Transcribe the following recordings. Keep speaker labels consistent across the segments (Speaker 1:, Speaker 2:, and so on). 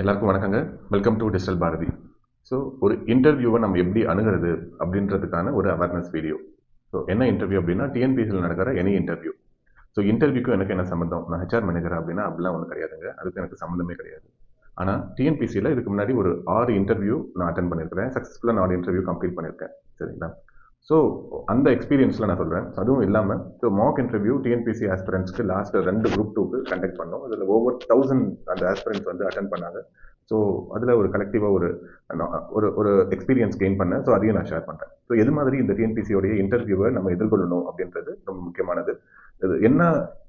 Speaker 1: எல்லாருக்கும் வணக்கங்க. Welcome to digital Bharathi. So ஒரு இன்டர்வியூவை நம்ம எப்படி அணுகிறது அப்படின்றதுக்கான ஒரு அவேர்னஸ் வீடியோ. ஸோ என்ன இன்டர்வியூ அப்படின்னா டிஎன்பிசியில் நடக்கிற எனி இன்டர்வியூ. ஸோ இன்டர்வியூக்கும் எனக்கு என்ன சம்மந்தம்? நான் ஹெச்ஆர் மேனேஜரா அப்படின்னா அப்படிலாம் ஒன்றும் கிடையாதுங்க. அதுக்கு எனக்கு சம்மந்தமே கிடையாது. ஆனால் டிஎன்பிசியில் இதுக்கு முன்னாடி ஒரு 6 இன்டர்வியூ நான் அட்டன் பண்ணியிருக்கிறேன். சக்ஸஸ்ஃபுல்லாக 4 இன்டர்வியூ கம்ப்ளீட் பண்ணியிருக்கேன். சரிங்களா? ஸோ அந்த எக்ஸ்பீரியன்ஸில் நான் சொல்கிறேன். அதுவும் இல்லாமல் ஸோ மாக் இன்டர்வியூ டிஎன்பிசி ஆஸ்பிரண்ட்ஸ்க்கு லாஸ்ட் 2 குரூப் 2க்கு கண்டக்ட் பண்ணோம். அதில் ஓவர் 1000 அந்த ஆஸ்பிரண்ட்ஸ் வந்து அட்டன் பண்ணாங்க. ஸோ அதில் ஒரு கலெக்டிவாக ஒரு ஒரு ஒரு எக்ஸ்பீரியன்ஸ் கெயின் பண்ணேன். ஸோ அதையும் நான் ஷேர் பண்ணுறேன். ஸோ எது மாதிரி இந்த டிஎன்பிசியோடைய இன்டர்வியூவை நம்ம எதிர்கொள்ளணும் அப்படின்றது ரொம்ப முக்கியமானது. இது என்ன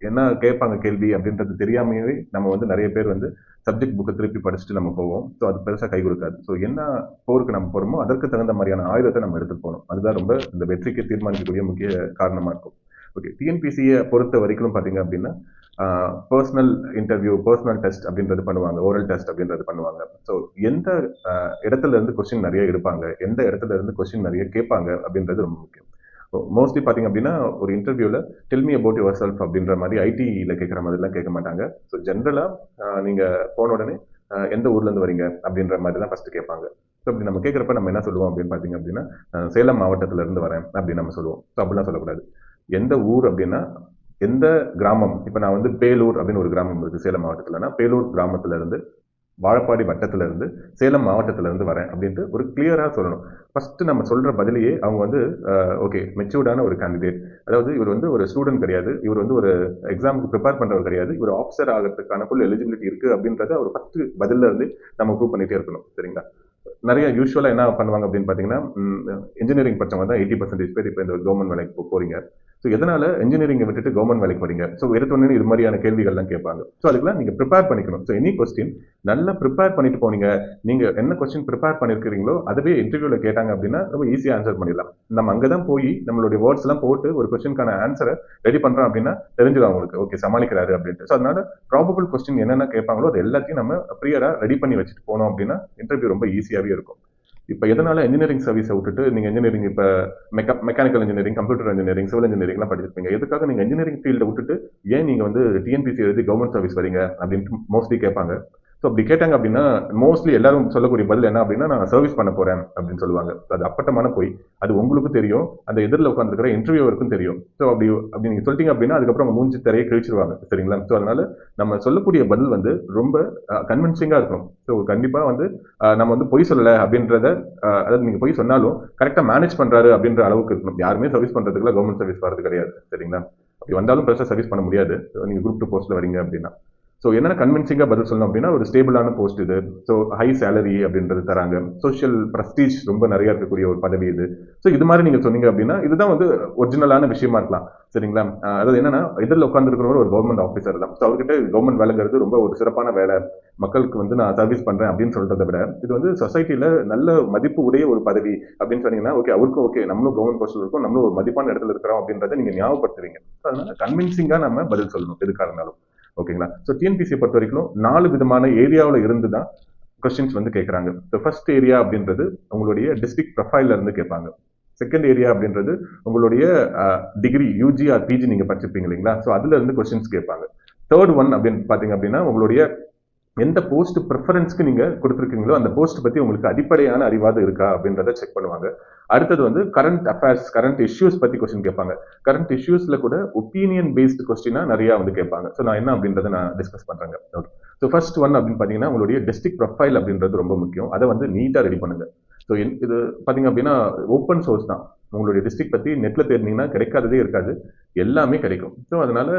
Speaker 1: என்ன கேட்பாங்க கேள்வி அப்படின்றது தெரியாமையே நம்ம வந்து நிறைய பேர் வந்து சப்ஜெக்ட் புக்கை திருப்பி படிச்சுட்டு நம்ம போவோம். ஸோ அது பெருசாக கை கொடுக்காது. ஸோ என்ன போருக்கு நம்ம போகிறோமோ அதற்கு தகுந்த மாதிரியான ஆயுதத்தை நம்ம எடுத்துட்டு போகணும். அதுதான் ரொம்ப இந்த வெற்றிக்கு தீர்மானிக்கக்கூடிய முக்கிய காரணமாக இருக்கும். ஓகே, டிஎன்பிசியை பொறுத்த வரைக்கும் பார்த்தீங்க அப்படின்னா பர்சனல் இன்டர்வியூ, பர்சனல் டெஸ்ட் அப்படின்றது பண்ணுவாங்க, ஓரல் டெஸ்ட் அப்படின்றது பண்ணுவாங்க. ஸோ எந்த இடத்துல இருந்து கொஸ்டின் நிறைய எடுப்பாங்க, எந்த இடத்துல இருந்து கொஸ்டின் நிறைய கேட்பாங்க அப்படின்றது ரொம்ப முக்கியம். மோஸ்ட்லி பார்த்தீங்க அப்படின்னா ஒரு இன்டர்வியூவில் tell me about your self அப்படின்ற மாதிரி ஐடியில் கேட்குற மாதிரிலாம் கேட்க மாட்டாங்க. ஸோ ஜென்ரலாக நீங்கள் போன உடனே எந்த ஊர்லேருந்து வரீங்க அப்படின்ற மாதிரி தான் ஃபஸ்ட்டு கேட்பாங்க. ஸோ அப்படி நம்ம கேட்குறப்ப நம்ம என்ன சொல்லுவோம் அப்படின்னு பார்த்தீங்க அப்படின்னா சேலம் மாவட்டத்திலேருந்து வரேன் அப்படின்னு நம்ம சொல்லுவோம். ஸோ அப்படிலாம் சொல்லக்கூடாது. எந்த ஊர் அப்படின்னா எந்த கிராமம். இப்போ நான் வந்து பேலூர் அப்படின்னு ஒரு கிராமம் இருக்குது சேலம் மாவட்டத்தில்னா பேலூர் கிராமத்திலேருந்து வாழப்பாடி வட்டத்திலிருந்து சேலம் மாவட்டத்திலிருந்து வரேன் அப்படின்ட்டு ஒரு கிளியராக சொல்லணும். ஃபஸ்ட்டு நம்ம சொல்கிற பதிலையே அவங்க வந்து ஓகே மெச்சூர்டான ஒரு கேண்டிடேட், அதாவது இவர் வந்து ஒரு ஸ்டூடெண்ட் கிடையாது, இவர் வந்து ஒரு எக்ஸாமுக்கு ப்ரிப்பேர் பண்ணுறவர் கிடையாது, இவர் ஆஃபீஸர் ஆகிறதுக்கான ஃபுல் எலிஜிபிலிட்டி இருக்குது அப்படின்றத ஒரு ஃபஸ்ட்டு பதிலில் இருந்து நம்ம ப்ரூவ் பண்ணிகிட்டே இருக்கணும். சரிங்களா? நிறைய யூஸ்வலாக என்ன பண்ணுவாங்க அப்படின்னு பார்த்தீங்கன்னா இன்ஜினியரிங் படித்தவங்க தான் 80% பேர் இப்போ இந்த கவர்மெண்ட் வேலைக்கு போகிறீங்க. ஸோ எதனால இன்ஜினியரிங்கை விட்டுட்டு கவர்மெண்ட் வேலைக்கு வரீங்க? ஸோ எடுத்தோடனே இது மாதிரியான கேள்விகள்லாம் கேட்பாங்க. ஸோ அதுக்கெல்லாம் நீங்கள் ப்ரிப்பேர் பண்ணிக்கணும். ஸோ எனி கொஸ்டின் நல்லா ப்ரிப்பேர் பண்ணிட்டு போனீங்க, நீங்கள் என்ன கொஸ்டின் ப்ரிப்பேர் பண்ணியிருக்கிறீங்களோ அதுவே இன்டர்வியூவில் கேட்டாங்க அப்படின்னா ரொம்ப ஈஸியாக ஆன்சர் பண்ணிடலாம். நம்ம அங்கே தான் போய் நம்மளுடைய வேர்ட்ஸ் எல்லாம் போட்டு ஒரு கொஸ்டினுக்கான ஆன்சரை ரெடி பண்ணுறோம் அப்படின்னா தெரிஞ்சிடும் அவங்களுக்கு ஓகே சமாளிக்கிறாரு அப்படின்ட்டு. ஸோ அதனால ப்ராபபிள் கொஸ்டின் என்னென்ன கேட்பாங்களோ அது எல்லாத்தையும் நம்ம ப்ரியராக ரெடி பண்ணி வச்சுட்டு போனோம் அப்படின்னா இன்டர்வியூ ரொம்ப ஈஸியாகவே இருக்கும். இப்போ எதனால இன்ஜினியரிங் சர்வீஸை விட்டுட்டு நீங்கள் இன்ஜினியரிங் இப்போ mechanical engineering, computer engineering, civil இன்ஜினியரிங்லாம் படிச்சிருப்பீங்க. எதுக்காக நீங்கள் இன்ஜினியரிங் ஃபீல்டை விட்டுட்டு ஏன் நீங்கள் வந்து டிஎன்பிசி எழுதி கவர்மெண்ட் சர்வீஸ் வரீங்க அப்படின்ட்டு மோஸ்ட்லி கேட்பாங்க. ஸோ அப்படி கேட்டாங்க அப்படின்னா மோஸ்ட்லி எல்லாரும் சொல்லக்கூடிய பதில் என்ன அப்படின்னா நான் சர்வீஸ் பண்ண போறேன் அப்படின்னு சொல்லுவாங்க. அது அப்பட்டமான போய். அது உங்களுக்கும் தெரியும், அந்த எதிரில் உட்காந்துருக்கிற இன்டர்வியூவருக்கும் தெரியும். ஸோ அப்படி நீங்க சொல்லிட்டீங்க அப்படின்னா அதுக்கப்புறம் அவங்க மூஞ்சி திரையை கிழிச்சிருவாங்க. சரிங்களா? ஸோ அதனால நம்ம சொல்லக்கூடிய பதில் வந்து ரொம்ப கன்வின்சிங்கா இருக்கும். ஸோ கண்டிப்பா வந்து நம்ம வந்து பொய் சொல்லலை அப்படின்றத அதாவது நீங்க பொய் சொன்னாலும் கரெக்டாக மேனேஜ் பண்றாரு அப்படின்ற அளவுக்கு இருக்கணும். யாருமே சர்வீஸ் பண்றதுக்குலாம் கவர்மெண்ட் சர்வீஸ் வரது கிடையாது. சரிங்களா? அப்படி வந்தாலும் பெருசாக சர்வீஸ் பண்ண முடியாது நீங்க குரூப் 2 போஸ்ட்ல வரீங்க அப்படின்னா. ஸோ என்னென்ன கன்வின்சிங்காக பதில் சொல்லணும் அப்படின்னா ஒரு ஸ்டேபிளான போஸ்ட் இது. ஸோ ஹை சேலரி அப்படின்றது தராங்க. சோஷியல் ப்ரஸ்டீஜ் ரொம்ப நிறைய இருக்கக்கூடிய ஒரு பதவி இது. ஸோ இது மாதிரி நீங்கள் சொன்னீங்க அப்படின்னா இதுதான் வந்து ஒரிஜினலான விஷயமா இருக்கலாம். சரிங்களா? அதாவது என்னன்னா எதிரில் உட்காந்துருக்கிறவர் ஒரு கவர்மெண்ட் ஆஃபீஸர் தான். ஸோ அவர்கிட்ட கவர்மெண்ட் வேலைங்கிறது ரொம்ப ஒரு சிறப்பான வேலை, மக்களுக்கு வந்து நான் சர்வீஸ் பண்ணுறேன் அப்படின்னு சொல்றதை விட இது வந்து சொசைட்டியில் நல்ல மதிப்பு உடைய ஒரு பதவி அப்படின்னு சொன்னீங்கன்னா ஓகே அவருக்கும் ஓகே நம்மளும் கவர்மெண்ட் போஸ்டில் இருக்கோம், நம்மளும் ஒரு மதிப்பான இடத்துல இருக்கிறோம் அப்படின்றத நீங்கள் ஞாபகப்படுத்துவீங்க. அதனால கன்வின்சிங்காக நம்ம பதில் சொல்லணும் எதுக்காக இருந்தாலும். ஓகேங்களா? ஸோ டிஎன்பிசியை பொறுத்த வரைக்கும் 4 விதமான ஏரியாவில் இருந்து தான் கொஸ்டின்ஸ் வந்து கேட்குறாங்க. ஸோ ஃபர்ஸ்ட் ஏரியா அப்படின்றது உங்களுடைய டிஸ்ட்ரிக்ட் ப்ரொஃபைல்ல இருந்து கேட்பாங்க. செகண்ட் ஏரியா அப்படின்றது உங்களுடைய டிகிரி யூஜி ஆர் பிஜி நீங்க படிச்சிருப்பீங்க இல்லைங்களா? ஸோ அதுல இருந்து கொஸ்டின்ஸ் கேட்பாங்க. தேர்ட் ஒன் அப்படின்னு பாத்தீங்க அப்படின்னா உங்களுடைய எந்த போஸ்ட் ப்ரிஃபரன்ஸ்க்கு நீங்க கொடுத்துருக்கீங்களோ அந்த போஸ்ட் பத்தி உங்களுக்கு அடிப்படையான அறிவாது இருக்கா அப்படின்றத செக் பண்ணுவாங்க. அடுத்தது வந்து கரண்ட் அஃபேர்ஸ், கரண்ட் இஷ்யூஸ் பத்தி கொஸ்டின் கேட்பாங்க. கரண்ட் இஷ்யூஸ்ல கூட ஒப்பீனியன் பேஸ்டு கொஸ்டினா நிறைய வந்து கேட்பாங்க. ஸோ நான் என்ன அப்படின்றத நான் டிஸ்கஸ் பண்றேங்க. ஓகே. ஸோ ஃபர்ஸ்ட் ஒன் அப்படின்னு பாத்தீங்கன்னா உங்களுடைய டிஸ்ட்ரிக்ட் ப்ரொஃபைல் அப்படின்றது ரொம்ப முக்கியம். அதை வந்து நீட்டா ரெடி பண்ணுங்க. ஸோ இது பாத்தீங்க அப்படின்னா ஓப்பன் சோர்ஸ் தான். உங்களுடைய டிஸ்ட்ரிக்ட் பத்தி நெட்ல தேடினீங்கன்னா கிடைக்காததே இருக்காது, எல்லாமே கிடைக்கும். ஸோ அதனால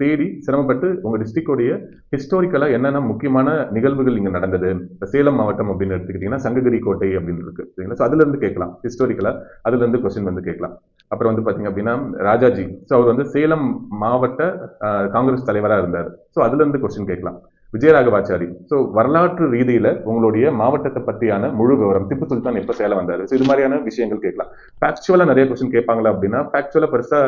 Speaker 1: தேடி சிரமப்பட்டு உங்க டிஸ்ட்ரிக்டோடைய ஹிஸ்டாரிக்கலா என்னென்ன முக்கியமான நிகழ்வுகள் இங்க நடந்தது. இப்போ சேலம் மாவட்டம் அப்படின்னு எடுத்துக்கிட்டீங்கன்னா சங்ககிரி கோட்டை அப்படின்னு இருக்கு. சரிங்களா? ஸோ அதுல இருந்து கேட்கலாம் ஹிஸ்டாரிக்கலா, அதுல இருந்து கொஸ்டின் வந்து கேட்கலாம். அப்புறம் வந்து பாத்தீங்க அப்படின்னா ராஜாஜி, ஸோ அவர் வந்து சேலம் மாவட்ட காங்கிரஸ் தலைவராக இருந்தார். ஸோ அதுல இருந்து கொஸ்டின் கேட்கலாம். விஜயராகவாச்சாரி, ஸோ வரலாற்று ரீதியில உங்களுடைய மாவட்டத்தை பற்றியான முழு விவரம், திப்பு சுல்தான் எப்போ சேலம் வந்தாரு, ஸோ இது மாதிரியான விஷயங்கள் கேட்கலாம். ஃபேக்சுவலா நிறைய கொஸ்டின் கேட்பாங்களா அப்படின்னா ஃபேக்சுவலா பெருசா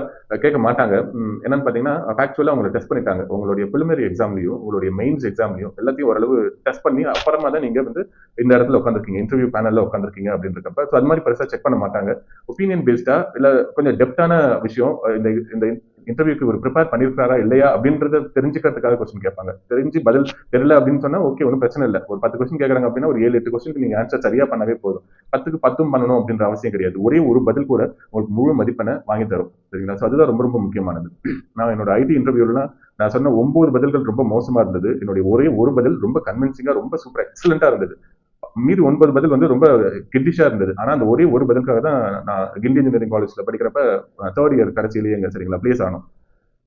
Speaker 1: கேட்க மாட்டாங்க. என்னன்னு பாத்தீங்கன்னா ஃபேக்சுவலா உங்களை டெஸ்ட் பண்ணிட்டாங்க. உங்களுடைய பிலிமினரி எக்ஸாம்லையும் உங்களுடைய மெயின்ஸ் எக்ஸாம்லையும் எல்லாத்தையும் ஓரளவு டெஸ்ட் பண்ணி அப்புறமா தான் நீங்க வந்து இந்த இடத்துல உட்காந்துருக்கீங்க, இன்டர்வியூ பேனல்ல உட்காந்துருக்கீங்க அப்படின்றப்ப ஸோ அது மாதிரி பெருசா செக் பண்ண மாட்டாங்க. ஒப்பீனியன் பேஸ்டா இல்ல கொஞ்சம் டெப்தான விஷயம் இந்த இந்த இன்டர்வியூக்கு ஒரு ப்ரிப்பேர் பண்ணிருக்காரா இல்லையா அப்படின்றத தெரிஞ்சுக்கிறதுக்காக கொஸ்டின் கேட்பாங்க. தெரிஞ்சு பதில் தெரியல அப்படின்னு சொன்னா ஓகே, ஒன்றும் பிரச்சனை இல்லை. ஒரு 10 கொஸ்டின் கேட்கறாங்க அப்படின்னா ஒரு 7-8 கொஸ்டின் நீங்க ஆன்சர் சரியா பண்ணவே போதும். 10க்கு 10 பண்ணணும் அப்படின்ற அவசியம் கிடையாது. ஒரே ஒரு பதில் கூட உங்களுக்கு முழு மதிப்பெண்ணை வாங்கி தரும். சரிங்களா? ஸோ அதுதான் ரொம்ப ரொம்ப முக்கியமானது. நான் என்னோட ஐடி இன்டர்வியூலாம் நான் சொன்ன 9 பதில்கள் ரொம்ப மோசமா இருந்தது. என்னுடைய ஒரே ஒரு பதில் ரொம்ப கன்வின்சிங்கா, ரொம்ப சூப்பர் எக்ஸலண்டா இருந்தது. மீதி 9 பதில் வந்து ரொம்ப கிட்டிஷா இருந்தது. ஆனா அந்த ஒரே ஒரு பதிலுக்காக தான் நான் கிண்டி இன்ஜினியரிங் காலேஜ்ல படிக்கிறப்ப 3rd இயர் கடைசியிலேயே எங்க சரிங்களா பிளேஸ் ஆனோம்.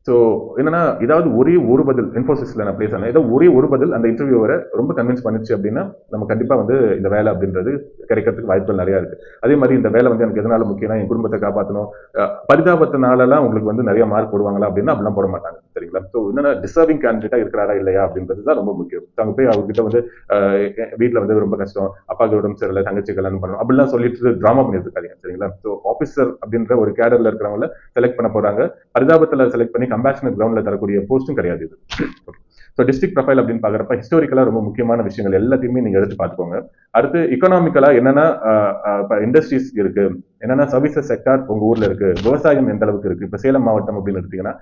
Speaker 1: ஸோ என்னன்னா, ஏதாவது ஒரே ஒரு பதில் இன்ஃபோசிஸ்ல நான் பிளேஸ் ஆனேன். ஏதாவது ஒரே ஒரு பதில் அந்த இன்டர்வியூவரை ரொம்ப கன்வின்ஸ் பண்ணிச்சு அப்படின்னா நம்ம கண்டிப்பா வந்து இந்த வேலை அப்படின்றது கிடைக்கிறதுக்கு வாய்ப்புகள் நிறைய இருக்கு. அதே மாதிரி இந்த வேலை வந்து எனக்கு எதனால முக்கியம்னா என் குடும்பத்தை காப்பாற்றணும், பரிதாபத்தினாலலாம் உங்களுக்கு வந்து நிறைய மார்க் போடுவாங்களா அப்படின்னா அப்படிலாம் போட மாட்டாங்க. சரிங்களா? ஸோ என்னன்னா, டிசர்விங் கேண்டிடேட்டா இருக்கிறாரா இல்லையா அப்படின்றது தான் ரொம்ப முக்கியம். அவங்க போய் அவர்கிட்ட வந்து வீட்டில் வந்து ரொம்ப கஷ்டம், அப்பாவுக்கு உடம்பு சரியில்லை, தங்கச்சி கல்யாணம் பண்ணணும் அப்படிலாம் சொல்லிட்டு ட்ராமா பண்ணிட்டு இருக்காங்க. சரிங்களா? ஸோ ஆஃபீஸர் அப்படின்ற ஒரு கேடர்ல இருக்கிறவங்கள செலக்ட் பண்ண போறாங்க. பரிதாபத்தில் செலக்ட் பண்ணி கம்பேஷனட் கிரவுண்ட்ல தரக்கூடிய போஸ்டும் கிடையாது இது. ஸோ டிஸ்ட்ரிக்ட் ப்ரொஃபைல் அப்படின்னு பாக்குறப்ப ஹிஸ்டாரிக்கலா ரொம்ப முக்கியமான விஷயங்கள் எல்லாத்தையுமே நீங்க எடுத்து பார்த்துக்கோங்க. அடுத்து எக்கனாமிக்கலா என்னென்ன இண்டஸ்ட்ரீஸ் இருக்கு, என்னென்ன சர்வீசஸ் செக்டார் உங்க ஊர்ல இருக்கு, விவசாயம் எந்த அளவுக்கு இருக்கு. இப்ப சேலம் மாவட்டம் அப்படின்னு எடுத்தீங்கன்னா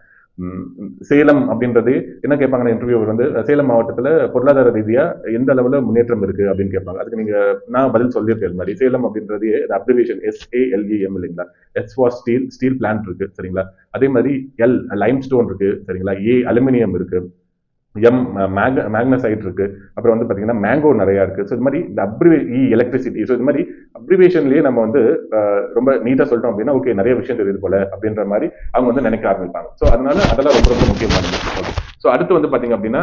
Speaker 1: சேலம் அப்படின்றது என்ன கேட்பாங்கன்னா இன்டர்வியூவர் வந்து சேலம் மாவட்டத்துல பொருளாதார ரீதியா எந்த அளவுல முன்னேற்றம் இருக்கு அப்படின்னு கேட்பாங்க. அதுக்கு நீங்க நான் பதில் சொல்லியிருக்கேன் மாதிரி சேலம் அப்படின்றது அப்ரிவேஷன் SALEM இல்லைங்களா. S for steel, steel plant இருக்கு. சரிங்களா? அதே மாதிரி L லைம் ஸ்டோன் இருக்கு. சரிங்களா? A அலுமினியம் இருக்கு. மேக்னசைட் இருக்கு. அப்புறம் வந்து பாத்தீங்கன்னா மேங்கோ நிறைய இருக்கு. ஸோ இது மாதிரி இந்த எலக்ட்ரிசிட்டி. ஸோ இது மாதிரி அப்ரிவேஷன்லயே நம்ம வந்து ரொம்ப நீட்டா சொல்லிட்டோம் அப்படின்னா ஓகே, நிறைய விஷயம் தெரியுது போல அப்படின்ற மாதிரி அவங்க வந்து நினைக்க ஆரம்பிப்பாங்க. ஸோ அதனால அதெல்லாம் ரொம்ப ரொம்ப முக்கியமானது. ஸோ அடுத்து வந்து பாத்தீங்க அப்படின்னா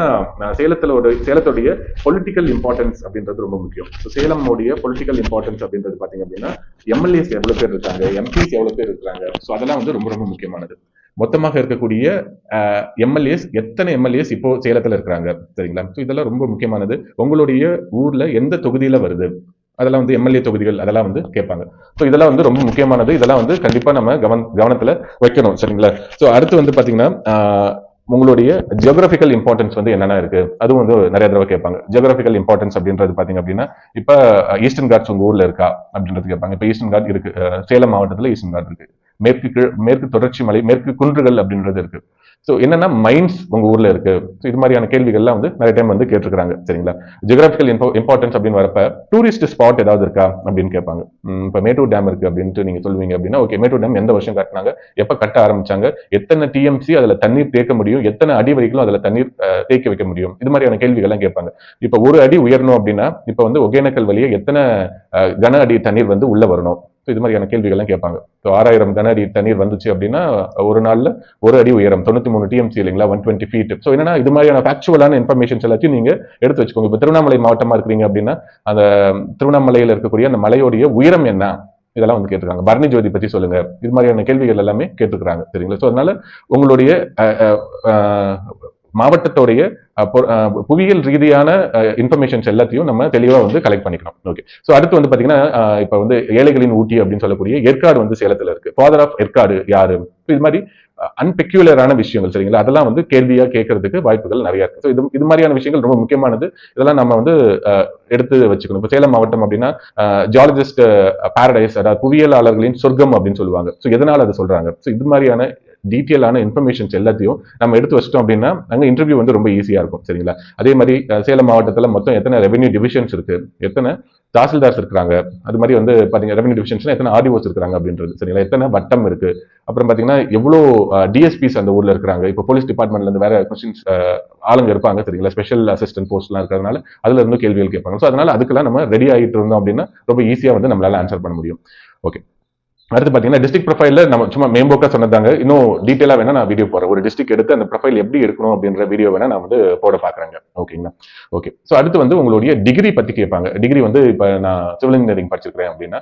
Speaker 1: சேலத்துடைய பொலிட்டிக்கல் இம்பார்ட்டன்ஸ் அப்படின்றது ரொம்ப முக்கியம். ஸோ சேலமுடைய பொலிட்டிக்கல் இம்பார்ட்டன்ஸ் அப்படின்றது பாத்தீங்க அப்படின்னா எம்எல்ஏஸ் எவ்வளவு பேர் இருக்காங்க, எம்பிஸ் எவ்வளவு பேர் இருக்காங்க. ஸோ அதெல்லாம் வந்து ரொம்ப ரொம்ப முக்கியமானது. மொத்தமாக இருக்கக்கூடிய எத்தனை எம்எல்ஏஸ் இப்போ சேலத்துல இருக்கிறாங்க. சரிங்களா? ஸோ இதெல்லாம் ரொம்ப முக்கியமானது. உங்களுடைய ஊர்ல எந்த தொகுதியில வருது, அதெல்லாம் வந்து எம்எல்ஏ தொகுதிகள் அதெல்லாம் வந்து கேட்பாங்க. ஸோ இதெல்லாம் வந்து ரொம்ப முக்கியமானது. இதெல்லாம் வந்து கண்டிப்பா நம்ம கவனத்துல வைக்கணும். சரிங்களா? ஸோ அடுத்து வந்து பாத்தீங்கன்னா உங்களுடைய ஜியோகிராபிக்கல் இம்பார்ட்டன்ஸ் வந்து என்னென்ன இருக்கு, அதுவும் வந்து நிறைய தடவை கேட்பாங்க. ஜியோகிராபிக்கல் இம்பார்ட்டன்ஸ் அப்படின்றது பாத்தீங்க அப்படின்னா இப்ப ஈஸ்டர்ன் காட்ஸ் உங்க ஊர்ல இருக்கா அப்படின்றது கேட்பாங்க. இப்ப ஈஸ்டர்ன் காட் இருக்கு, சேலம் மாவட்டத்துல ஈஸ்டர்ன் காட் இருக்கு. மேற்கு தொடர்ச்சி மலை, மேற்கு குன்றுகள் அப்படின்றது இருக்கு. ஸோ என்னன்னா மைன்ஸ் உங்க ஊர்ல இருக்கு. இது மாதிரியான கேள்விகள்லாம் வந்து நிறைய டைம் வந்து கேட்டிருக்காங்க. சரிங்களா? ஜியோகிராபிக்கல் இம்பார்ட்டன்ஸ் அப்படின்னு வரப்ப டூரிஸ்ட் ஸ்பாட் ஏதாவது இருக்கா அப்படின்னு கேட்பாங்க. இப்ப மேட்டூர் டேம் இருக்கு அப்படின்ட்டு நீங்க சொல்லுவீங்க அப்படின்னா ஓகே, மேட்டூர் டேம் எந்த வருஷம் கட்டினாங்க, எப்ப கட்ட ஆரம்பிச்சாங்க, எத்தனை டிஎம்சி அதுல தண்ணீர் தேக்க முடியும், எத்தனை அடி வரைக்கும் அதுல தண்ணீர் தேக்கி வைக்க முடியும், இது மாதிரியான கேள்விகள்லாம் கேட்பாங்க. இப்ப ஒரு அடி உயரணும் அப்படின்னா இப்ப வந்து ஒகேனக்கல் வழியே எத்தனை கன அடி தண்ணீர் வந்து உள்ள வரணும். இது மாதிரியான கேள்விகள்லாம் கேட்பாங்க. 6000 கன அடி தண்ணீர் வந்துச்சு அப்படின்னா ஒரு நாள்ல ஒரு அடி உயரம் 93 டிஎம்சி இல்லைங்களா, 120 ஃபீட். ஸோ என்னன்னா இது மாதிரியான ஃபேக்சுவலான இன்ஃபர்மேஷன்ஸ் எல்லாத்தையும் நீங்க எடுத்து வச்சுக்கோங்க. இப்போ திருவண்ணாமலை மாவட்டமா இருக்கிறீங்க அப்படின்னா அந்த திருவண்ணாமலையில இருக்கக்கூடிய அந்த மலையோடைய உயரம் என்ன, இதெல்லாம் வந்து கேட்டிருக்காங்க. பரணி ஜோதி பத்தி சொல்லுங்க, இது மாதிரியான கேள்விகள் எல்லாமே கேட்டிருக்காங்க. சரிங்களா? ஸோ அதனால உங்களுடைய மாவட்டத்தோடைய புவியியல் ரீதியான இன்ஃபர்மேஷன்ஸ் எல்லாத்தையும் நம்ம தெளிவா வந்து கலெக்ட் பண்ணிக்கணும். ஓகே. ஸோ அடுத்து வந்து பாத்தீங்கன்னா இப்ப வந்து ஏழைகளின் ஊட்டி அப்படின்னு சொல்லக்கூடிய ஏற்காடு வந்து சேலத்துல இருக்கு. ஃபாதர் ஆஃப் ஏற்காடு யாரு, இது மாதிரி அன்பெக்யூலரான விஷயங்கள். சரிங்களா? அதெல்லாம் வந்து கேள்வியா கேட்கறதுக்கு வாய்ப்புகள் நிறைய இருக்கு. ஸோ இது மாதிரியான விஷயங்கள் ரொம்ப முக்கியமானது. இதெல்லாம் நம்ம வந்து எடுத்து வச்சுக்கணும். இப்போ சேலம் மாவட்டம் அப்படின்னா ஜியாலஜிஸ்ட் பாரடைஸ், அதாவது புவியியலாளர்களின் சொர்க்கம் அப்படின்னு சொல்லுவாங்க. ஸோ எதனால அதை சொல்றாங்க. ஸோ இது மாதிரியான டீட்டெயிலான இன்ஃபர்மேஷன்ஸ் எல்லாத்தையும் நம்ம எடுத்து வச்சிட்டோம் அப்படின்னா அங்க இன்டர்வியூ வந்து ரொம்ப ஈஸியா இருக்கும். சரிங்களா? அதே மாதிரி சேலம் மாவட்டத்துல மொத்தம் எத்தனை ரெவென்யூ டிவிஷன்ஸ் இருக்கு, எத்தனை தாசில்தார்ஸ் இருக்கிறாங்க, அது மாதிரி வந்து பாத்தீங்கன்னா ரெவென்யூ டிவிஷன்ஸ்ல எத்தனை ஆர்டிஓஸ் இருக்காங்க அப்படின்றது. சரிங்களா? எத்தனை வட்டம் இருக்கு, அப்புறம் பாத்தீங்கன்னா எவ்வளோ டிஎஸ்பிஸ் அந்த ஊர்ல இருக்காங்க. இப்போ போலீஸ் டிபார்ட்மெண்ட்ல இருந்து வேற கொஸ்டின்ஸ் ஆளுங்க இருப்பாங்க. சரிங்களா? ஸ்பெஷல் அசிஸ்டன்ட் போஸ்ட் எல்லாம் இருக்கிறதுனால அதுல இருந்து கேள்விகள் கேட்பாங்க. ஸோ அதனால அதுக்கெல்லாம் நம்ம ரெடி ஆகிட்டு இருந்தோம் அப்படின்னா ரொம்ப ஈஸியா வந்து நம்மளால ஆன்சர் பண்ண முடியும். ஓகே. அடுத்து பாத்தீங்கன்னா டிஸ்ட்ரிக்ட் ப்ரொஃபைல்ல நம்ம சும்மா மேம்போக்கா சொன்னதாங்க. இன்னும் டீட்டெயிலா வேணா நான் வீடியோ போறேன். ஒரு டிஸ்ட்ரிக்ட் எடுத்து அந்த ப்ரொஃபைல் எப்படி இருக்கணும் அப்படின்ற வீடியோ வேணா நான் வந்து போட பாக்குறேங்க. ஓகேங்களா? ஓகே. ஸோ அடுத்து வந்து உங்களுடைய டிகிரி பத்தி கேட்பாங்க. டிகிரி வந்து இப்ப நான் சிவில் இன்ஜினியரிங் படிச்சிருக்கேன் அப்படின்னா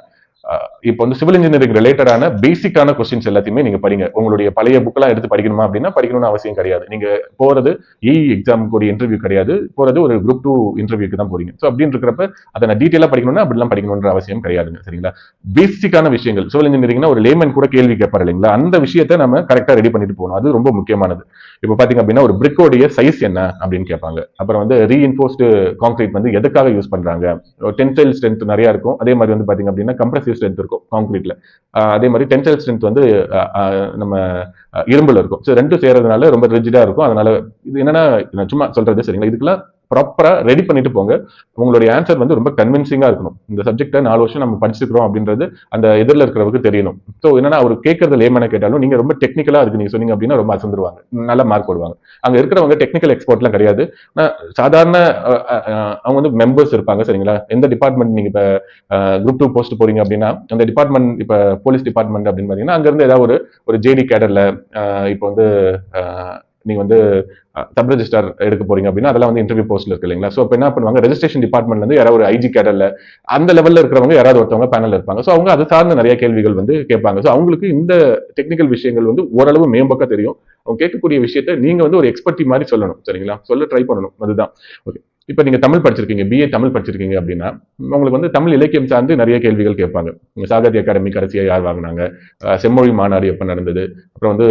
Speaker 1: இப்போ வந்து சிவில் இன்ஜினியரிங் ரிலேட்டடான பேசிக்கான கொஸ்டின்ஸ் எல்லாத்தையுமே நீங்க படிங்க. உங்களுடைய பழைய புக்கெல்லாம் எடுத்து படிக்கணுமா அப்படின்னா படிக்கணும்னு அவசியம் கிடையாது. நீங்க போறது எக்ஸாம் கூடிய இன்டர்வியூ கிடையாது, போறது ஒரு குரூப் 2 இன்டர்வியூக்கு தான் போறீங்க. ஸோ அப்படின்னு இருக்கிறப்ப அதை நான் டீட்டெயிலா படிக்கணும்னா அப்படிலாம் படிக்கணும்ன்ற அவசியம் கிடையாதுங்க. சரிங்களா? பேசிக்கான விஷயங்கள் சிவில் இன்ஜினியரிங்னா ஒரு லேமன் கூட கேள்வி கேட்பாரு இல்லைங்களா, அந்த விஷயத்தை நம்ம கரெக்டா ரெடி பண்ணிட்டு போகணும். அது ரொம்ப முக்கியமானது. இப்போ பாத்தீங்க அப்படின்னா ஒரு பிரிக்கோடைய சைஸ் என்ன அப்படின்னு கேட்பாங்க. அப்புறம் வந்து ரீஇன்ஃபோர்ஸ்டு கான்கிரீட் வந்து எதுக்காக யூஸ் பண்றாங்க, டென்சைல் ஸ்ட்ரென்த் நிறைய இருக்கும். அதே மாதிரி வந்து பாத்தீங்க அப்படின்னா கம்ப்ரசிவ் ஸ்ட்ரென்த் இருக்கும் கான்கிரீட்ல. அதே மாதிரி டென்சைல் ஸ்ட்ரென்த் வந்து நம்ம இரும்புல இருக்கும். ஸோ ரெண்டும் சேர்றதுனால ரொம்ப ரிஜிடா இருக்கும். அதனால இது என்னன்னா நான் சும்மா சொல்றது சரிங்களா. இதுக்கெல்லாம் ப்ராப்பரா ரெடி பண்ணிட்டு போங்க. உங்களுடைய ஆன்சர் வந்து ரொம்ப கன்வின்சிங்கா இருக்கணும். இந்த சப்ஜெக்டை 4 வருஷம் நம்ம படிச்சிருக்கிறோம் அப்படின்றது அந்த எதிரில் இருக்கிறவருக்கு தெரியணும். ஸோ என்னன்னா அவர் கேட்கறது லேமனை கேட்டாலும் நீங்க ரொம்ப டெக்னிக்கலா அதுக்கு நீங்க சொன்னீங்க அப்படின்னா ரொம்ப அசந்துருவாங்க, நல்ல மார்க் போடுவாங்க. அங்க இருக்கிறவங்க டெக்னிக்கல் எக்ஸ்பர்ட்லாம் கிடையாது. சாதாரண அவங்க வந்து மெம்பர்ஸ் இருப்பாங்க சரிங்களா. எந்த டிபார்ட்மெண்ட் நீங்க இப்ப குரூப் 2 போஸ்ட் போறீங்க அப்படின்னா அந்த டிபார்ட்மெண்ட் இப்ப போலீஸ் டிபார்ட்மெண்ட் அப்படின்னு பாத்தீங்கன்னா அங்க இருந்து ஏதாவது ஒரு ஜேடி கேடர்ல இப்போ வந்து நீங்க வந்து சப் ரெஜிஸ்டார் எடுக்க போறீங்க அப்படின்னா அதெல்லாம் வந்து இன்டர்வியூ போஸ்ட்ல இருக்கு இல்லைங்களா. ஸோ இப்போ என்ன பண்ணுவாங்க, ரெஜிஸ்ட்ரேஷன் டிபார்ட்மெண்ட்ல இருந்து யாராவது ஒரு ஐஜி கேடர்ல அந்த லெவல்ல இருக்கிறவங்க யாராவது ஒருத்தவங்க பேனல் இருப்பாங்க. ஸோ அவங்க அது சார்ந்த நிறைய கேள்விகள் வந்து கேட்பாங்க. ஸோ அவங்களுக்கு இந்த டெக்னிக்கல் விஷயங்கள் வந்து ஓரளவு மேம்பக்கா தெரியும். அவங்க கேட்கக்கூடிய விஷயத்த நீங்க வந்து ஒரு எக்ஸ்பர்ட்டி மாதிரி சொல்லணும் சரிங்களா, சொல்ல ட்ரை பண்ணணும். அதுதான் ஓகே. இப்போ நீங்க தமிழ் படிச்சிருக்கீங்க, பிஏ தமிழ் படிச்சிருக்கீங்க அப்படின்னா உங்களுக்கு வந்து தமிழ் இலக்கியம் சார்ந்து நிறைய கேள்விகள் கேட்பாங்க. சாகித்ய அகாடமி கடைசியா யார் வாங்கினாங்க, செம்மொழி மாநாடு எப்ப நடந்தது, அப்புறம் வந்து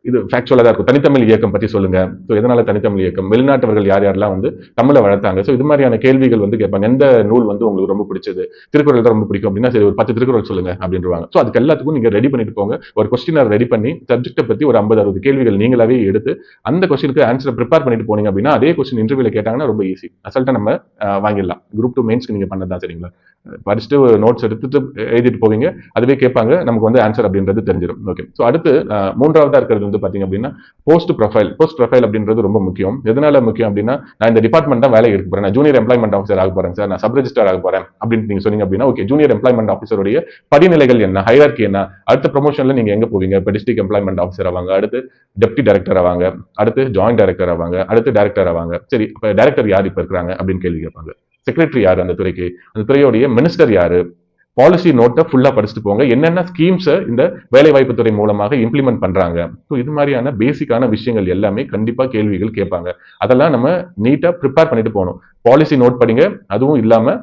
Speaker 1: இது ஃபேக்சுவலா தான் இருக்கும். தனித்தமிழ் இயக்கம் பத்தி சொல்லுங்க. ஸோ எதனால தனித்தமிழ் இயக்கம், வெளிநாட்டவர்கள் யார் யாரெல்லாம் வந்து தமிழை வளர்த்தாங்க. ஸோ இது மாதிரியான கேள்விகள் வந்து கேட்பாங்க. எந்த நூல் வந்து உங்களுக்கு ரொம்ப பிடிச்சது, திருக்குறள் தான் ரொம்ப பிடிக்கும் அப்படின்னா சரி ஒரு 10 திருக்குறள் சொல்லுங்க அப்படின்றாங்க. ஸோ அதுக்கு எல்லாத்துக்கும் நீங்க ரெடி பண்ணிட்டு போங்க. ஒரு கொஸ்டினர் ரெடி பண்ணி சப்ஜெக்டை பத்தி ஒரு 50-60 கேள்விகள் நீங்களாவே எடுத்து அந்த கொஸ்டினுக்கு ஆன்சரை ப்ரிப்பேர் பண்ணிட்டு போனீங்க அப்படின்னா அதே கொஸ்டின் இன்டர்வியூல கேட்டாங்கன்னா ரொம்ப ஈஸி, அசல்ட்டா நம்ம வாங்கிடலாம். குரூப் 2 மெயின்ஸ்க்கு நீங்க பண்ணதான் சரிங்களா. படிச்சுட்டு நோட்ஸ் எடுத்துட்டு எழுதிட்டு போவீங்க, அதுவே கேட்பாங்க, நமக்கு வந்து ஆன்சர் அப்படின்றது தெரிஞ்சிடும். ஓகே. ஸோ அடுத்து மூன்றாவதா இருக்கிறது வந்து பாத்தீங்க அப்படின்னா போஸ்ட் ப்ரொஃபைல். போஸ்ட் ப்ரொஃபைல் அப்படின்றது ரொம்ப முக்கியம். எதனால முக்கியம் அப்படின்னா நான் இந்த டிபார்ட்மெண்ட் தான் வேலை எடுக்க போறேன், நான் ஜூனியர் எம்ப்ளாய்மெண்ட் ஆஃபீஸர் ஆக போறேன் சார், நான் சப் ரெஜிஸ்டர் ஆக போறேன் அப்படின்னு நீங்க சொன்னீங்க அப்படின்னா ஓகே, ஜூனியர் எம்ப்ளாய்மெண்ட் ஆஃபீஸருடைய படிநிலைகள் என்ன, ஹைரார்கி என்ன, அடுத்த ப்ரொமோஷன்ல நீங்க எங்க போவீங்க, இப்போ டிஸ்ட்ரிக்ட் எம்ப்ளாய்மெண்ட் ஆஃபீஸர் ஆவாங்க, அடுத்து டெப்டி டைரக்டர் ஆவாங்க, அடுத்து ஜாயிண்ட் டைரக்டர் ஆவாங்க, அடுத்து டைரக்டர் ஆவாங்க. சரி, இப்போ டைரக்டர் யார் இப்ப இருக்கிறாங்க அப்படின்னு கேள்வி கேட்பாங்க. செக்ரட்டரி யாரு அந்த துறைக்கு, அந்த துறையோடைய மினிஸ்டர் யாரு, பாலிசி நோட்டை ஃபுல்லா படிச்சுட்டு போங்க, என்னென்ன ஸ்கீம்ஸ் இந்த வேலைவாய்ப்பு துறை மூலமாக இம்ப்ளிமெண்ட் பண்றாங்க. ஸோ இது மாதிரியான பேசிக்கான விஷயங்கள் எல்லாமே கண்டிப்பா கேள்விகள் கேட்பாங்க. அதெல்லாம் நம்ம நீட்டா ப்ரிப்பேர் பண்ணிட்டு போகணும். பாலிசி நோட் படிங்க, அதுவும் இல்லாம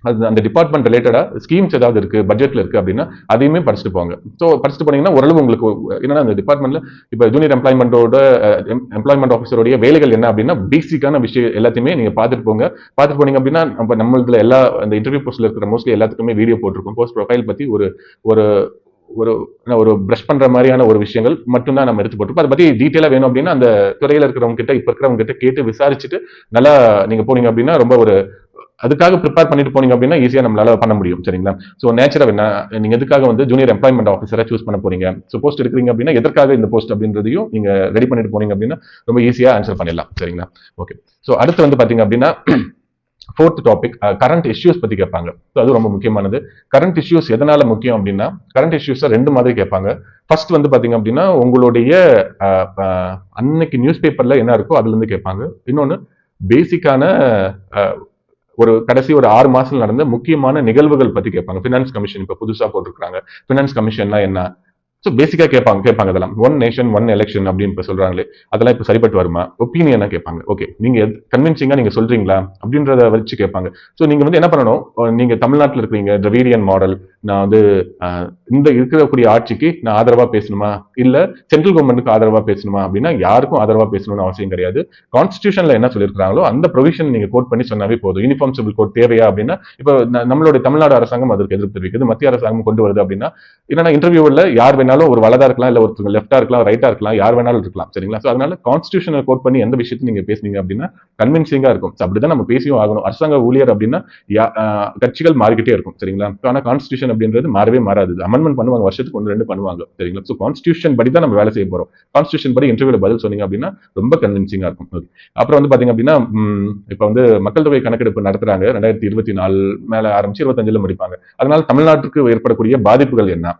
Speaker 1: அது அந்த டிபார்ட்மெண்ட் ரிலேட்டடா ஸ்கீம்ஸ் ஏதாவது இருக்கு, பட்ஜெட்ல இருக்கு அப்படின்னா அதையுமே படிச்சுட்டு போங்க. ஸோ படிச்சுட்டு போனீங்கன்னா ஓரளவு உங்களுக்கு என்னன்னா அந்த டிபார்ட்மெண்ட்ல இப்போ ஜூனியர் எம்ப்ளாய்மெண்ட் ஆஃபீஸருடைய வேலைகள் என்ன அப்படின்னா பேசிக்கான விஷயம் எல்லாத்தையுமே நீங்க பார்த்துட்டு போங்க. பார்த்துட்டு போனீங்க அப்படின்னா நம்மளதுல எல்லா அந்த இன்டர்வியூ போஸ்ட்ல இருக்கிற மோஸ்ட்லி எல்லாத்துக்குமே வீடியோ போட்டிருக்கும். போஸ்ட் ப்ரொஃபைல் பத்தி ஒரு ஒரு ஒரு பிரஷ் பண்ற மாதிரியான ஒரு விஷயங்கள் மட்டும்தான் நம்ம எடுத்து போட்டிருப்போம். அதை பத்தி டீட்டெயிலா வேணும் அப்படின்னா அந்த துறையில இருக்கிறவங்க கிட்ட இப்ப இருக்கிறவங்க கிட்ட கேட்டு விசாரிச்சுட்டு நல்லா நீங்க போனீங்க அப்படின்னா ரொம்ப ஒரு அதுக்காக ப்ரிப்பேர் பண்ணிட்டு போனீங்க அப்படின்னா ஈஸியா நம்மளால பண்ண முடியும் சரிங்களா. ஸோ நேச்சரா என்ன நீங்க எதுக்காக வந்து ஜூனியர் எம்ப்ளாய்மெண்ட் ஆஃபீஸரை சூஸ் பண்ண போறீங்க, ஸோ போஸ்ட் எடுக்கிறீங்க அப்படின்னா எதற்காக இந்த போஸ்ட் அப்படின்றதையும் நீங்க ரெடி பண்ணிட்டு போனீங்க அப்படின்னா ரொம்ப ஈஸியா ஆன்சர் பண்ணிடலாம் சரிங்களா. ஓகே. ஸோ அடுத்து வந்து பாத்தீங்க அப்படின்னா ஃபோர்த் டாபிக் கரண்ட் இஷ்யூஸ் பத்தி கேட்பாங்க. அது ரொம்ப முக்கியமானது. கரண்ட் இஷ்யூஸ் எதனால முக்கியம் அப்படின்னா கரண்ட் இஷ்யூஸ் 2 மாதிரி கேட்பாங்க. ஃபர்ஸ்ட் வந்து பாத்தீங்க அப்படின்னா உங்களுடைய அன்னைக்கு நியூஸ் பேப்பர்ல என்ன இருக்கோ அதுல இருந்து கேட்பாங்க. இன்னொன்னு பேசிக்கான ஒரு கடைசி ஒரு 6 மாசம் நடந்த முக்கியமான நிகழ்வுகள் பத்தி கேட்பாங்க. ஃபினான்ஸ் கமிஷன் இப்ப புதுசா போட்டிருக்காங்க. ஃபினான்ஸ் கமிஷன்னா என்ன, ஸோ பேசிக்கா கேட்பாங்க அதெல்லாம். ஒன் நேஷன் ஒன் எலெக்ஷன் அப்படின்னு இப்ப சொல்றாங்களே அதெல்லாம் இப்ப சரிப்பட்டு வருமா, ஒப்பீனியனா கேட்பாங்க. ஓகே, நீங்க கன்வின்சிங்கா நீங்க சொல்றீங்களா அப்படின்றத வச்சு கேட்பாங்க. ஸோ நீங்க வந்து என்ன பண்ணணும், நீங்க தமிழ்நாட்டில் இருக்கிறீங்க, திராவிடியன் மாடல், நான் வந்து இந்த இருக்கக்கூடிய ஆட்சிக்கு நான் ஆதரவா பேசணுமா இல்ல சென்ட்ரல் கவர்மெண்ட்டுக்கு ஆதரவா பேசணுமா அப்படின்னா யாருக்கும் ஆதரவா பேசணும்னு அவசியம் கிடையாது. கான்ஸ்டியூஷன்ல என்ன சொல்லியிருக்காங்களோ அந்த ப்ரொவிஷன் நீங்க கோட் பண்ணி சொன்னாவே போதும். யூனிஃபார்ம் சிவில் கோட் தேவையா அப்படின்னா இப்போ நம்மளுடைய தமிழ்நாடு அரசாங்கம் அதற்கு எதிர்ப்பு தெரிவிக்குது, மத்திய அரசாங்கம் கொண்டு வருது அப்படின்னா என்னன்னா இன்டர்வியூல யார் வேணாலும் ஒரு வலதா இருக்கலாம், இல்ல ஒருத்தர் லெஃப்டா இருக்கலாம், ரைட்டா இருக்கலாம், யார் வேணாலும் இருக்கலாம் சரிங்களா. ஸோ அதனால கான்ஸ்டியூஷனை கோட் பண்ணி எந்த விஷயத்தையும் நீங்க பேசுனீங்க அப்படின்னா கன்வின்சிங்கா இருக்கும். அப்படிதான் நம்ம பேசியும் ஆகணும். அரசாங்க ஊழியர் அப்படின்னா கட்சிகள் மாறிக்கிட்டே இருக்கும் சரிங்களா. ஆனா கான்ஸ்டியூஷன் அப்படின்றது மாறவே மாறாது. அமெண்ட்மெண்ட் பண்ணுவாங்க, வருஷத்துக்கு 1-2 பண்ணுவாங்க சரிங்களா. ஸோ கான்ஸ்டியூஷன் படி தான் நம்ம வேலை செய்ய போறோம். கான்ஸ்டியூஷன் படி இன்டர்வியூல பதில் சொன்னீங்க அப்படின்னா ரொம்ப கன்வின்சிங்கா இருக்கும். அப்புறம் வந்து பாத்தீங்க அப்படின்னா இப்ப வந்து மக்கள் தொகை கணக்கெடுப்பு நடத்துறாங்க 2024 மேல ஆரம்பிச்சு 25ல முடிப்பாங்க. அதனால தமிழ்நாட்டுக்கு ஏற்படக்கூடிய பாதிப்புகள் என்ன,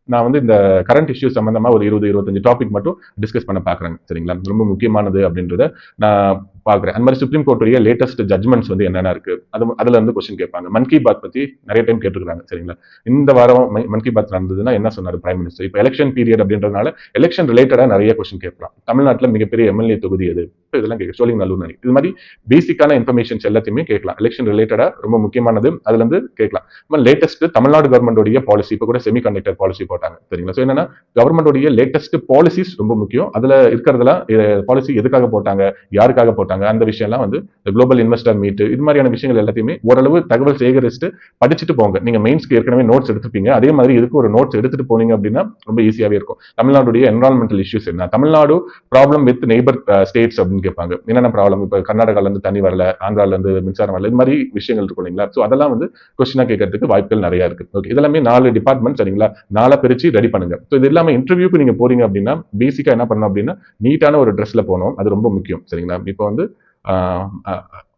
Speaker 1: நான் வந்து இந்த கரண்ட் இஷ்யூ சம்பந்தமா ஒரு 20-25 டாபிக் மட்டும் டிஸ்கஸ் பண்ண பாக்குறேன் சரிங்களா. ரொம்ப முக்கியமானது அப்படின்றத நான் பாக்குறேன். அந்த மாதிரி சுப்ரீம் கோர்ட்டுடைய லேட்டஸ்ட் ஜட்மெண்ட்ஸ் வந்து என்னென்ன இருக்கு அதுல இருந்து கொஸ்டின் கேட்பாங்க. மன் கி பாத் பத்தி நிறைய டைம் கேட்டுருக்காங்க சரிங்களா. இந்த வாரம் மன் கி பாத் நடந்ததுன்னா என்ன சொன்னாரு பிரைம் மினிஸ்டர், இப்போ எலெக்ஷன் பீரியட் அப்படின்றதுனால எலெக்ஷன் ரிலேட்டடா நிறைய கொஸ்டின் கேட்கலாம். தமிழ்நாட்டில் மிகப்பெரிய எம்எல்ஏ தொகுதி எது, இதெல்லாம் கேட்க சோழிங்கநல்லூர் நினைக்கிறேன். இது மாதிரி பேசிக்கான இன்ஃபர்மேஷன்ஸ் எல்லாத்தையுமே கேட்கலாம். எலெக்ஷன் ரிலேட்டடா ரொம்ப முக்கியமானது அதுல இருந்து கேட்கலாம். லேட்டஸ்ட் தமிழ்நாடு கவர்மெண்டோடைய பாலிசி, இப்போ கூட செமி கண்டக்டர் பாலிசி போட்டாங்க சரிங்களா. ஸோ என்னன்னா கவர்மெண்டோடைய லேட்டஸ்ட் பாலிசிஸ் ரொம்ப முக்கியம். அதுல இருக்கிறதெல்லாம் பாலிசி எதுக்காக போட்டாங்க, யாருக்காக போட்டாங்க, அந்த விஷயம்லாம் வந்து குளோபல் இன்வெஸ்டர் மீட், இது மாதிரியான விஷயங்கள் எல்லாத்தையுமே ஓரளவு தகவல் சேகரிச்சுட்டு படிச்சுட்டு போங்க. நீங்க மெயின்ஸ்க்கு ஏற்கனவே நோட்ஸ் எடுத்துப்பீங்க, அதே மாதிரி இதுக்கு ஒரு நோட்ஸ் எடுத்துட்டு போனீங்க அப்படின்னா ரொம்ப ஈஸியாவே இருக்கும். தமிழ்நாடுடைய என்வரான்மெண்டல் இஷ்யூஸ் என்ன, Tamil Nadu problem with neighbour states அப்படின்னு கேட்பாங்க. என்னென்ன ப்ராப்ளம், இப்போ கர்நாடகால இருந்து தண்ணி வரல, ஆந்திரால இருந்து மின்சாரம் வரல, இது மாதிரி விஷயங்கள் இருக்கும் இல்லைங்களா. ஸோ அதெல்லாம் வந்து கொஸ்டினா கேட்கறதுக்கு வாய்ப்புகள் நிறைய இருக்கு. ஓகே, இதெல்லாமே 4 டிபார்ட்மெண்ட் சரிங்களா, 4 பிரிச்சு ரெடி பண்ணுங்க. ஸோ இது எல்லாமே இன்டர்வியூக்கு நீங்க போறீங்க அப்படின்னா பேசிக்கா என்ன பண்ணணும் அப்படின்னா நீட்டான ஒரு ட்ரெஸ்ல போகணும். அது ரொம்ப முக்கியம் சரிங்களா. இப்போ வந்து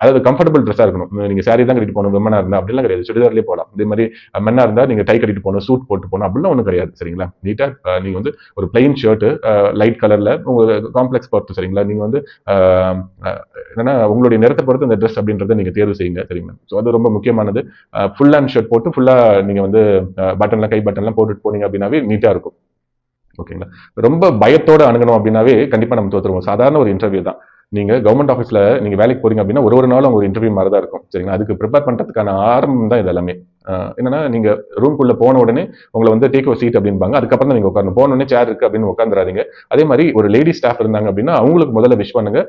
Speaker 1: அதாவது கம்ஃபர்டபுள் ட்ரெஸ்ஸா இருக்கணும். நீங்க சாரி தான் கட்டிட்டு போகணும் விமனா இருந்தா அப்படிலாம் கிடையாது, சுடிதார்லேயே போகலாம். இதே மாதிரி மென்னா இருந்தா நீங்க டை கட்டிட்டு போகணும், சூட் போட்டு போகணும் அப்படிலாம் ஒன்றும் கிடையாது சரிங்களா. நீட்டா நீங்க வந்து ஒரு பிளைன் ஷர்ட் லைட் கலர்ல உங்க காம்ப்ளெக்ஸ் பொறுத்து சரிங்களா. நீங்க வந்து என்னன்னா உங்களுடைய நிறத்தை பொறுத்து அந்த ட்ரெஸ் அப்படின்றத நீங்க தேர்வு செய்யுங்க சரிங்களா. ஸோ அது ரொம்ப முக்கியமானது. ஃபுல் ஹேண்ட் ஷர்ட் போட்டு ஃபுல்லா நீங்க வந்து பட்டன்லாம் கை பட்டன்லாம் போட்டுட்டு போனீங்க அப்படின்னாவே நீட்டா இருக்கும். ஓகேங்களா. ரொம்ப பயத்தோட அணுகணும் அப்படின்னாவே கண்டிப்பா நம்ம தோத்துருவோம். சாதாரண ஒரு இன்டர்வியூ தான். நீங்க கவர்மெண்ட் ஆஃபீஸ்ல நீங்க வேலைக்கு போறீங்க அப்படின்னா ஒரு நாளும் ஒரு இன்டர்வியூ மாதிரி தான் இருக்கும் சரிங்களா. அதுக்கு ப்ரிப்பேர் பண்றதுக்கான ஆரம்பம் தான் இது எல்லாமே. என்னன்னா நீங்க ரூம்குள்ள போன உடனே உங்களை வந்து டேக் சீட் அப்படின்பாங்க. அதுக்கப்புறம் தான் நீங்க உட்காரணும். போன உடனே சேர் இருக்கு அப்படின்னு உட்காந்துறாதீங்க. அதே மாதிரி ஒரு லேடி ஸ்டாஃப் இருந்தாங்க அப்படின்னா அவங்களுக்கு முதல்ல விஷ் பண்ணுங்க.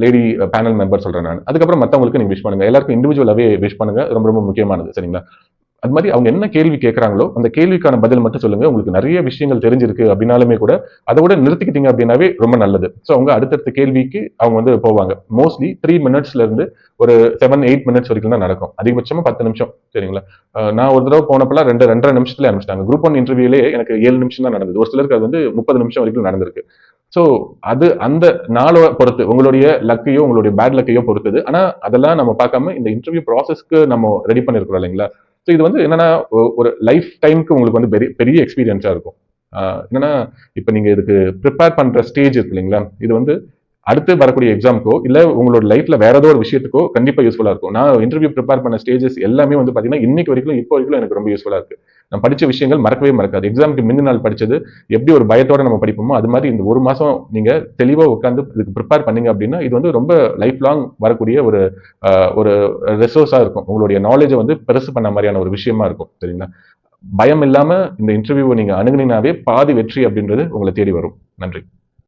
Speaker 1: லேடி பேனல் மெம்பர் சொல்றேன் நான். அதுக்கப்புறம் மற்றவங்களுக்கு நீங்க விஷ் பண்ணுங்க. எல்லாருக்கும் இண்டிவிஜுவலாவே விஷ் பண்ணுங்க. ரொம்ப ரொம்ப முக்கியமானது சரிங்களா. அது மாதிரி அவங்க என்ன கேள்வி கேட்கறாங்களோ அந்த கேள்விக்கான பதில் மட்டும் சொல்லுங்க. உங்களுக்கு நிறைய விஷயங்கள் தெரிஞ்சிருக்கு அப்படின்னாலுமே கூட அதை விட நிறுத்திக்கிட்டீங்க அப்படின்னாவே ரொம்ப நல்லது. ஸோ அவங்க அடுத்தடுத்த கேள்விக்கு அவங்க வந்து போவாங்க. மோஸ்ட்லி 3 மினிட்ஸ்ல இருந்து ஒரு 7-8 மினிட்ஸ் வரைக்கும் தான் நடக்கும். அதிகபட்சமா 10 நிமிஷம் சரிங்களா. நான் ஒரு தடவை போனப்பெல்லாம் 2-2.5 நிமிஷத்துல ஆரம்பிச்சிட்டாங்க. குரூப் 1 இன்டர்வியூலே எனக்கு 7 நிமிஷம் தான் நடந்தது. ஒரு சிலருக்கு அது வந்து 30 நிமிஷம் வரைக்கும் நடந்திருக்கு. ஸோ அது அந்த நாளை பொறுத்து உங்களுடைய லக்கையோ உங்களுடைய பேட் லக்கையோ பொறுத்தது. ஆனா அதெல்லாம் நம்ம பார்க்காம இந்த இன்டர்வியூ ப்ராசஸ்க்கு நம்ம ரெடி பண்ணிருக்கிறோம் இல்லைங்களா. ஸோ இது வந்து என்னன்னா ஒரு லைஃப் டைமுக்கு உங்களுக்கு வந்து பெரிய பெரிய எக்ஸ்பீரியன்ஸா இருக்கும். என்னன்னா இப்ப நீங்க இதுக்கு ப்ரிப்பேர் பண்ற ஸ்டேஜ் இருக்கு இல்லைங்களா. இது வந்து அடுத்து வரக்கூடிய எக்ஸாமுக்கோ இல்ல உங்களோட லைஃப்ல வேற ஏதோ ஒரு விஷயத்துக்கோ கண்டிப்பா யூஸ்ஃபுல்லா இருக்கும். நான் இன்டர்வியூ ப்ரிப்பேர் பண்ண ஸ்டேஜஸ் எல்லாமே வந்து பாத்தீங்கன்னா இன்னைக்கு வரைக்கும் இப்போ வரைக்கும் எனக்கு ரொம்ப யூஸ்ஃபுல்லா இருக்கு. நான் படிச்ச விஷயங்கள் மறக்கவே மறக்காது. எக்ஸாமுக்கு முந்தின நாள் படிச்சது எப்படி ஒரு பயத்தோட நம்ம படிப்போமோ அது மாதிரி இந்த ஒரு மாசம் நீங்க தெளிவா உட்காந்து இதுக்கு ப்ரிப்பேர் பண்ணீங்க அப்படின்னா இது வந்து ரொம்ப லைஃப் லாங் வரக்கூடிய ஒரு ரிசோர்ஸா இருக்கும். உங்களுடைய நாலேஜை வந்து பெருசு பண்ண மாதிரியான ஒரு விஷயமா இருக்கும் சரிங்களா. பயம் இல்லாம இந்த இன்டர்வியூவை நீங்க அணுகுனீங்கனாவே பாதி வெற்றி அப்படின்றது உங்களை தேடி வரும். நன்றி.